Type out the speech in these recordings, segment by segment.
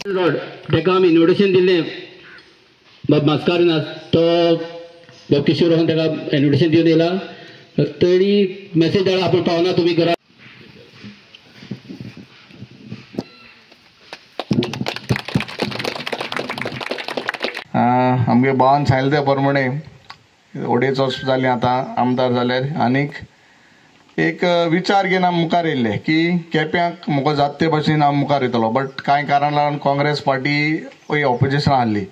Road ताका आमी invitation दिल्लें बाब मास्कारीन तो बाब किशोर रोहन ताका इन्विटेशन दिवन येयला तरी मेसेज धाड आपूण पावना तुमी करा. आमगे भावान सांगले त्या प्रमाणे ओडेच जाली आतां आमदार जाल्यार आनीक एक विचार घेवन हांव मुखार येयल्ले की केप्यांक म्हाका जाता ते भाशेन हांव मुखार येतलो. बट कांय कारण लागून काँग्रेस पार्टी ऑपोजिशन आहली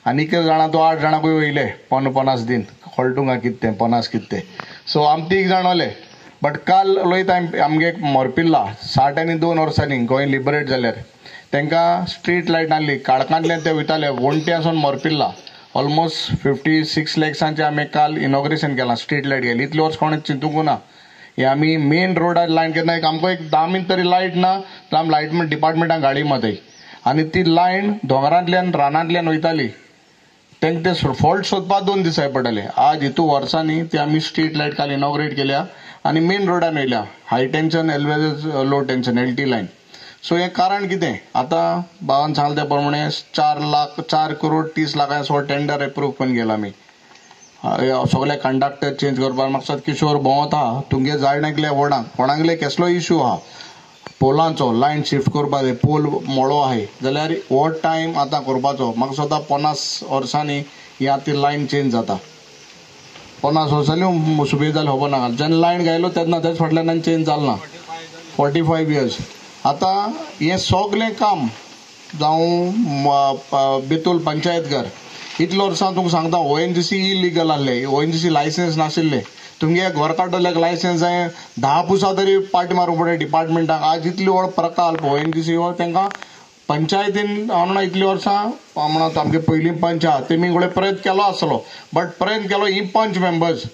आनीक जाणां तो 8 जाणांकूय वयले 50 दिन कळटुंक कितें 50 कितें. सो आम 3 जाण वले. बट काल उलयता आमगे मोरपिल्ला 60 आनी 2 वर्सांनी गोंय लिबरेट जाल्यार तांकां स्ट्रीट लायट आहली काळखांतल्यान ते वयताले वोंट्यासून मोरपिल्ला ऑलमोस्ट 56 लॅक्सांचे आमी काल इनॉग्रेशन केलां स्ट्रीट लायट गेली. इतले वर्स कोणें चिंतूंक ना. हे आमी मेन रोडार लायन केन्ना आमकां एक 10 मिनट तरी लायट ना तर आमी लायट डिपार्टमेंटान गाडी माताय आनी ती लायन दोंगरांतल्यान रानांतल्यान वयताली तांकां ते फॉल्ट सोदपाक 2 दीस जाय पडटले. आज हितू वर्सांनी ती आमी स्ट्रीट लायट काल इनॉग्रेट केल्या आनी मेन रोडान वयल्या high tension as well as low tension LT line. So हें कारण कितें आतां भावान सांगले त्या प्रमाणे 4 करोड 30 लाखांचो टेंडर एप्रूव करून गेला आमी सगळे कंडक्टर चेंज करपाक. म्हाका किशोर भोंवत आहा तुमगे जाय नाकले वोडाक कोणाकले कसलो इश्यू आहा पोलांचो लायन शिफ्ट करपा जाय पोल मोळो आहाय जाल्यार हो टायम आतां करपाचो. म्हाका स्वता 50 वर्सांनी ह्या ती लायन चेंज जाता 50 वर्सांनी सुबेज जालें खबर ना जेन्ना लायन गायलो तेन्ना तेच फाटल्यान चेंज जालें ना 45 इयर्स. आतां हें सगलें काम जावं बेतूल पंचायत घर इतले वर्सां तुमकां सांगता ONGC इलिगल आहले ONGC लायसन्स नाशिल्ले तुमगे घर काडटल्याक लायसन्स जाय 10 पुसा तरी पाटी मारूंक पडटा डिपार्टमेंटाक. आज इतली व्हड प्रकल्प ONGC हो तांकां पंचायतीन हांव इतली वर्सां म्हणत आमगे पयलीं पंच आहा तेमी कडेन प्रयत्न केलो आसलो. बट प्रयत्न केलो ही पंच मेंबर्स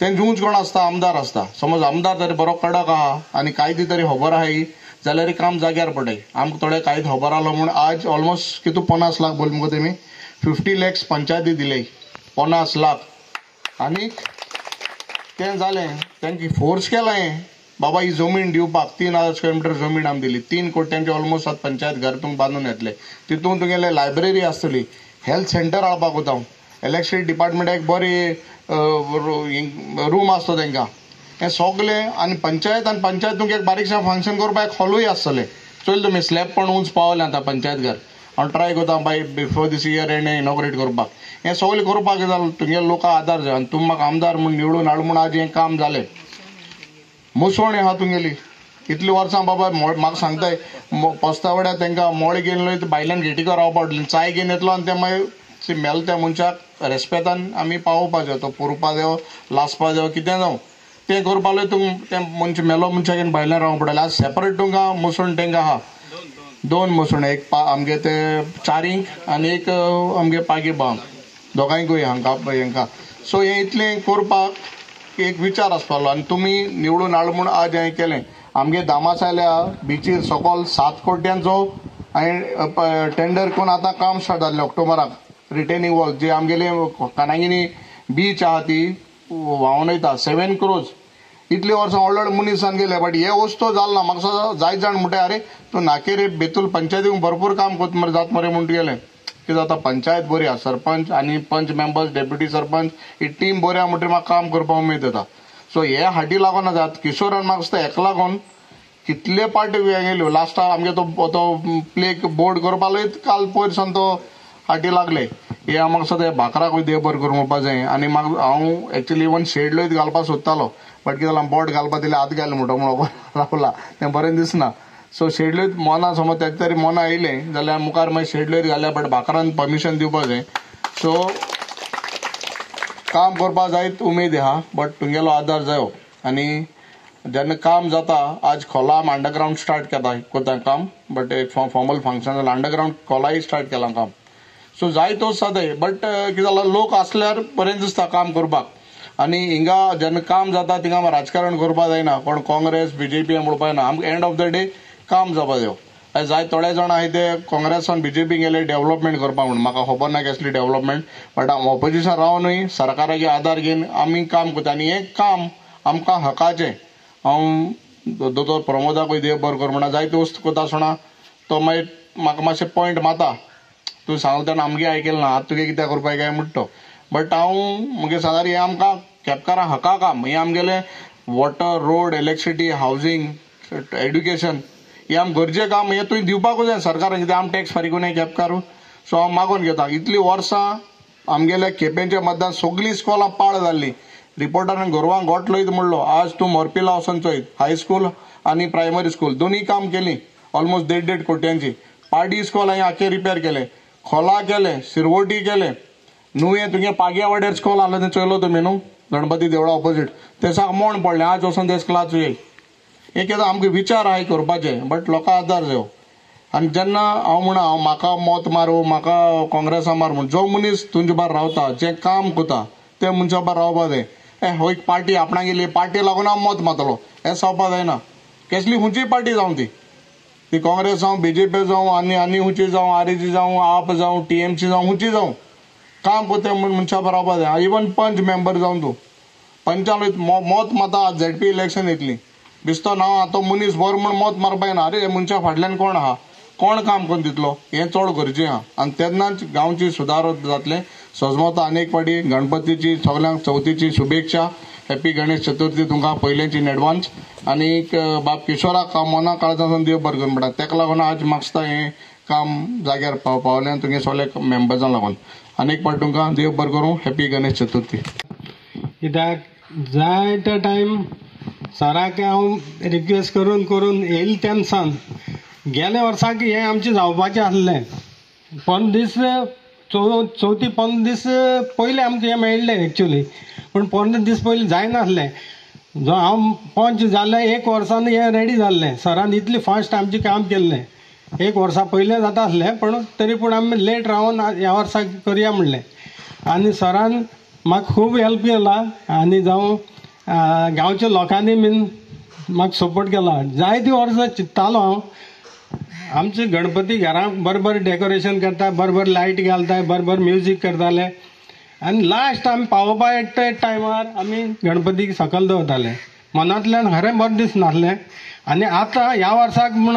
तेंचे उंच कोण आसता आमदार आसता. समज आमदार तरी बरो कडक आहा आनी कायदे तरी खबर आहाय जाल्यार काम जाग्यार पडटाय. आमकां थोडे कायदे खबर आसलो म्हूण आज ऑलमोस्ट कितू 50 लाख बोल मुगो तेमी 50 लॅक्स पंचायती दिले 50 लाख आनीक तें जालें तांकां फोर्स केलें बाबा ही जमीन दिवपाक 3000 स्क्वेअर मिटर जमीन आमी दिली 3 कोट्यांचे ऑलमोस्ट पंचायत घर तुमकां बांदून येतले. तितून तुगेले लायब्ररी आसतली हेल्थ सेंटर हाडपाक वता इलेक्ट्रिसिटी डिपार्टमेंटाक एक बरी रूम आसतो तांकां हें सगलें आनी पंचायत तुमकां एक बारीकशें फंक्शन करपाक एक हॉलूय आसतलें. चल तुमी स्लॅब पण उंच पावलें आतां पंचायत घर हांव ट्राय करता by before this year end inaugurate करपाक. हें सगलें करपाक जालें तुमगे लोकां आदार जाय आनी तुमी म्हाका आमदार म्हूण निवडून हाड म्हूण आज हें काम जालें. मुसोण आहा तुमगेली इतलीं वर्सां बाबा म्हाका सांगताय पोस्तावड्या तांकां मोळ घेवन भायल्यान गेटीकर रावपा पडलें चाय घेवन येतलो आनी ते मागीर मेल त्या मनशाक रेस्पेदान आमी पावोवपा जाय तो पुरपा जायो लासपा जायो कितें जावं तें करपा लागून तुम तें मनशां मेलो मनशाक घेवन भायल्यान रावंक पडटलें. आज सेपरेट तुमकां मुसोण तांकां आहा 2 मुसोण एक आमगे ते चारींक आनी एक आमगे पागी बांक दोगांयकूय हांकां. सो हें इतलें करपाक एक विचार आसपालो आनी तुमी निवडून हाड म्हूण आज हें केलें. आमगे दामासायल्या बिचीर सकयल 7 कोट्यांचो हांवें टेंडर करून आतां काम स्टार्ट जाल्लें ऑक्टोबराक रिटेनिंग वॉल जी आमगेली कानागिनी बीच आहा ती व्हांवन वयता 7 crores. इतले वर्सां व्हडले मनीसान गेले बट हे वस्तू जाल ना. म्हाका जायत जाण म्हणटा अरे तूं नाके रे बेतूल पंचायतीक भरपूर काम करता मरे जाता मरे म्हणटा गेलें कितें जाता पंचायत बरी आहा सरपंच आनी पंच मेंबर्स डेप्युटी सरपंच ही टीम बरी आहा म्हणटरी म्हाका काम करपाक उमेद येता. सो हे हाटी लागून जाता किशोरान म्हाका दिसता हेका लागून कितले पार्टी गेल्यो लास्टाक आमगे तो प्ले बोर्ड करपा लागलो काल पयरसान तो हाटी लागले. हे म्हाका दिसता भाकराकूय देव बरें करूं म्हणपा जाय आनी म्हाका हांव एक्चुली इवन शेड लोयत घालपाक सोदतालो बट कितें जालें बोट घालपाक दिलें आत घाल म्हणून रावला तें बरें दिसना. सो शेडलोयत मोना समज तेच तरी मोना येयलें जाल्यार मुखार मागीर शेडलोयत घाल्या बट भाकरान परमिशन दिवपाक जाय. सो काम करपाक जायत उमेद आहा बट तुमगेलो आदार जायो आनी जेन्ना काम जाता आज खोला आमी अंडरग्रावंड स्टार्ट कोता काम बट एक फॉर्मल फंक्शन जालें अंडरग्रावंड खोलाय स्टार्ट केलां काम. सो जायत वच जाताय बट कितें जालां लोक आसल्यार बरें दिसता काम करपाक आनी हिंगा जेन्ना काम जाता थिंगा राजकारण करपाक जायना कोण काँग्रेस BJP म्हणपाक जायना. आमकां एंड ऑफ द डे काम जावपा जायो. जाय थोडे जाण आहाय ते काँग्रेसान BJP गेले डेव्हलपमेंट करपाक म्हणून म्हाका खबर ना कसली डेव्हलपमेंट बट ऑपोजिशन रावनूय सरकाराचे आदार घेवन आमी काम करता आनी हें काम आमकां हकाचें. हांव दोतोर प्रमोदाकूय देव बरें कर म्हणटा जायते वस्तू कोता आसतना तो मागीर म्हाका मातशें पॉयंट माता तूं सांगलें तेन्ना आमगे आयकलें ना आतां तुगे कितें करपाक काय म्हणटा बट हांव मुगे सदारी हें आमकां केपकारां हका काम हें आमगेलें water road electricity housing education हें आम गरजे काम हें तुवें दिवपाकूच जाय सरकारान कितें आम टॅक्स फारीक कोनाय केपकारू सो हांव मागून घेता इतलीं वर्सां आमगेल्या केपेंच्या मतदान सगळीं इस्कॉलां पाड जाल्लीं रिपोर्टरान गोरवांक गोठ लयत म्हणलो आज तूं मोरपिला वचून चोयत हायस्कूल आनी प्रायमरी स्कूल दोनूय काम केलीं ऑलमोस्ट 1.5 कोट्यांची पार्टी इस्कॉल हांवें आख्खे रिपेर केले खोला केले शिरवोटी केले न्हू हें तुगे पाग्या वाड्यार स्कॉल आहलो तें चोयलो तुमी न्हू गणपती देवळा ऑपोजीट ते साक मोण पडलें आज वचून ते स्कूलाक चोयल हें कितें आमकां विचार आहाय करपाचे बट लोकां आदार जायो आनी जेन्ना हांव म्हणा हांव म्हाका मत मारूं म्हाका काँग्रेसा मार म्हूण जो मनीस तुमचे भायर रावता जें काम कोता ते मनशा भायर रावपा जाय हो एक पार्टी आपणाक गेली पार्टी लागून हांव मत मारतलो हें जावपा जायना कसली खंयचीय पार्टी जावं ती काँग्रेस जावं बीजेपी जावं आनी खंयची जावं आरएजी जावं आप जावं टीएमसी जावं खंयची जावं काम कोते मनशा भायर रावपा जाय इवन पंच मेंबर जावं तूं पंचान मत माता झेडपी इलेक्शन येतली दिसता ना आतां मनीस बर म्हूण मत मारपा येना अरे मनशा फाटल्यान कोण आहा कोण काम करून दितलो हें चड गरजेचें आहा आनी तेन्नाच गांवची सुदार जातलें सजमता अनेक फाटी गणपतीची सगळ्यांक चवथीची शुभेच्छा हॅपी गणेश चतुर्थी तुमकां पयलेंची इन एडवान्स आनीक बाब किशोराक मना काळजांतून देव बरें करून म्हणटा तेका लागून आज म्हाका हें काम जाग्यार पावलें आनी तुगे सगळे मेंबर्सांक लागून अनेक फावटी तुमकां देव बरें करूं हॅपी गणेश चतुर्थी कित्याक जाय ते टायम सराक हांव रिक्वेस्ट करून करून येयले तेन्ना सावन गेल्या वर्साक हें आमचें जावपाचें आसलें 15 दीस चवथी 15 दीस पयलीं आमकां हें मेळ्ळें एक्चुली पूण 15 दीस पयलीं जायनासलें जो हांव पंच जाल्लें 1 वर्सान हें रेडी जाल्लें सरान इतली फास्ट आमचें काम केल्लें 1 वर्सा पयलें जाता आसलें पण तरी पूण आमी लेट रावन ह्या वर्सा करया म्हणलें आनी सरान म्हाका खूब हेल्प केला आनी जावं गांवच्या लोकांनी बीन म्हाका सपोर्ट केला जायतीं वर्सां चिंत्तालो हांव आमचे गणपती घरांक बरें डेकोरेशन करता बरें लायट घालता बरें म्युजीक करताले आनी लास्ट आमी पावोवपा एकटे टायमार आमी गणपतीक सकयल दवरताले मनांतल्यान खरें बरें दिसनासलें आनी आतां ह्या वर्साक म्हण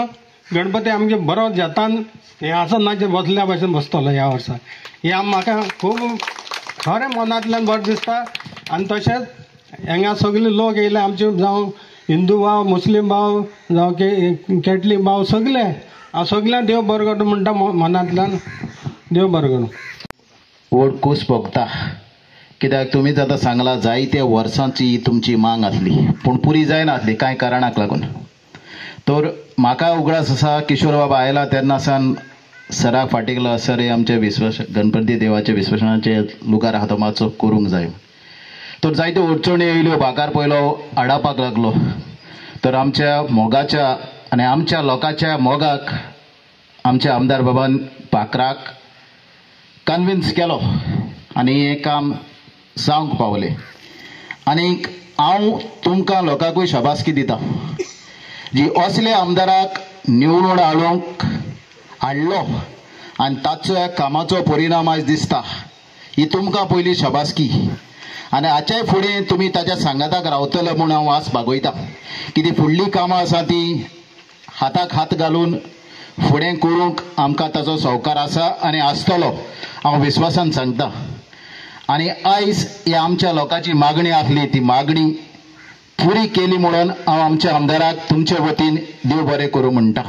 गणपती आमगे बरो जतान हें आसनाचेर बसल्या भशेन बसतलो ह्या वर्सा हें म्हाका खूब खरें मनांतल्यान बरें दिसता आनी तशेंच हांगा सगळे लोक येयले आमचे जावं हिंदू भाव मुस्लीम भाव जावं कॅथलीक भाव सगळे हांव सगळ्यांक देव बरें करूं म्हणटा मनांतल्यान देव बरें करूं वोट कूस भोगता कित्याक तुमीच आतां सांगला जायत्या वर्सांची तुमची मांग आसली पूण पुरी जायनासली कांय कारणाक लागून तर म्हाका उगडास आसा किशोर बाबा आयला तेन्ना सावन सराक फाटीक गेलो सर हे आमचे गणपती देवाचे विश्वासनाचे लुगार आहा तो मातसो करूंक जाय तर जायत्यो अडचणी येयल्यो भाकार पयलो आडावपाक लागलो तर आमच्या मोगाच्या आनी आमच्या लोकांच्या मोगाक आमच्या आमदार बाबान पाखराक कन्विन्स केलो आनी हें काम जावंक पावलें आनीक हांव तुमकां लोकांकूय शाबासकी दिता जी असल्या आमदाराक निवडून हाडलो आनी ताचो कामाचो परिणाम आयज दिसता ही तुमकां पयली शाबासकी आनी हाच्याय फुडें तुमी ताच्या सांगाताक रावतले म्हूण हांव आस बागयता कितें फुडलीं कामां आसा तीं हाताक हात घालून फुडें करूंक आमकां ताचो सहकार आसा आनी आसतलो हांव विश्वासान सांगता आनी आयज ही आमच्या लोकांची मागणी आसली ती मागणी पुरी केली म्हणून हांव आमच्या आमदाराक तुमचे वतीन देव बरें करूं म्हणटा.